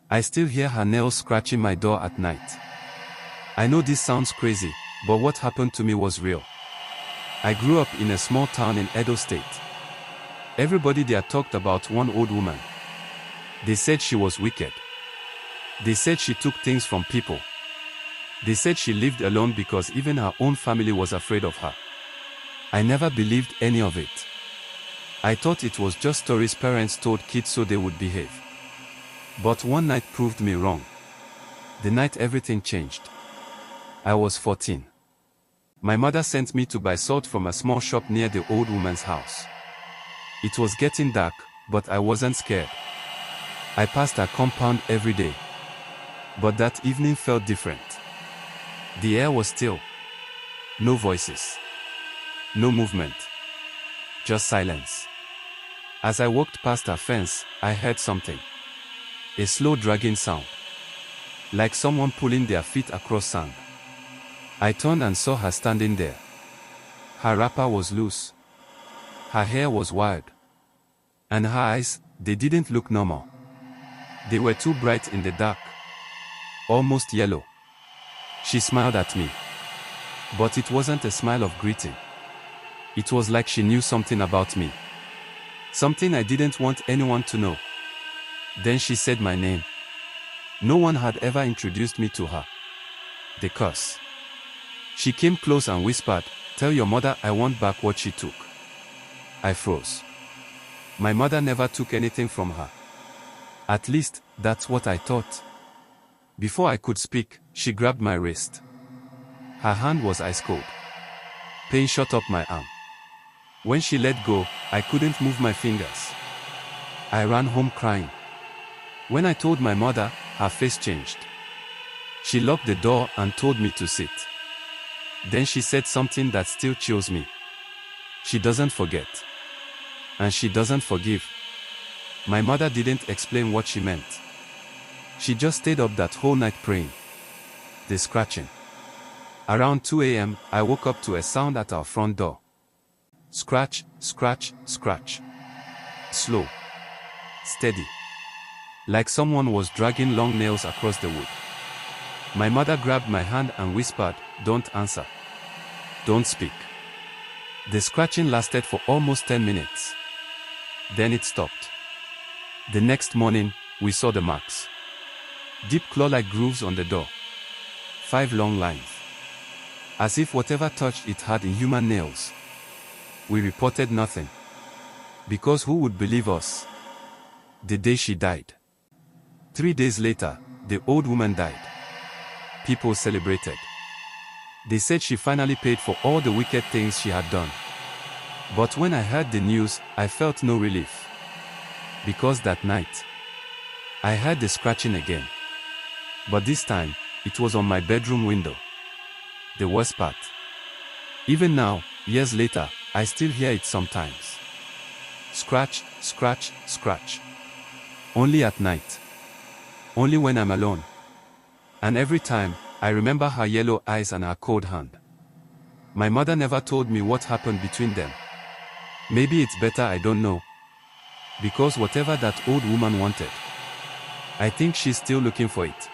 I still hear her nails scratching my door at night. I know this sounds crazy, but what happened to me was real. I grew up in a small town in Edo State. Everybody there talked about one old woman. They said she was wicked. They said she took things from people. They said she lived alone because even her own family was afraid of her. I never believed any of it. I thought it was just stories parents told kids so they would behave. But one night proved me wrong. The night everything changed. I was 14. My mother sent me to buy salt from a small shop near the old woman's house. It was getting dark, but I wasn't scared. I passed her compound every day. But that evening felt different. The air was still. No voices. No movement. Just silence. As I walked past her fence, I heard something. A slow dragging sound. Like someone pulling their feet across sand. I turned and saw her standing there. Her wrapper was loose. Her hair was wild. And her eyes, they didn't look normal. They were too bright in the dark. Almost yellow. She smiled at me. But it wasn't a smile of greeting. It was like she knew something about me. Something I didn't want anyone to know. Then she said my name. No one had ever introduced me to her. The curse. She came close and whispered, "Tell your mother I want back what she took." I froze. My mother never took anything from her. At least, that's what I thought. Before I could speak, she grabbed my wrist. Her hand was ice cold. Pain shot up my arm. When she let go, I couldn't move my fingers. I ran home crying. When I told my mother, her face changed. She locked the door and told me to sit. Then she said something that still chills me. She doesn't forget. And she doesn't forgive. My mother didn't explain what she meant. She just stayed up that whole night praying. The scratching. Around 2 a.m., I woke up to a sound at our front door. Scratch, scratch, scratch. Slow. Steady. Like someone was dragging long nails across the wood. My mother grabbed my hand and whispered, "Don't answer. Don't speak." The scratching lasted for almost 10 minutes. Then it stopped. The next morning, we saw the marks. Deep claw-like grooves on the door. 5 long lines. As if whatever touched it had inhuman nails. We reported nothing. Because who would believe us? The day she died. 3 days later, the old woman died. People celebrated. They said she finally paid for all the wicked things she had done. But when I heard the news, I felt no relief. Because that night, I heard the scratching again. But this time, it was on my bedroom window. The worst part. Even now, years later, I still hear it sometimes. Scratch, scratch, scratch. Only at night. Only when I'm alone. And every time, I remember her yellow eyes and her cold hand. My mother never told me what happened between them. Maybe it's better I don't know. Because whatever that old woman wanted, I think she's still looking for it.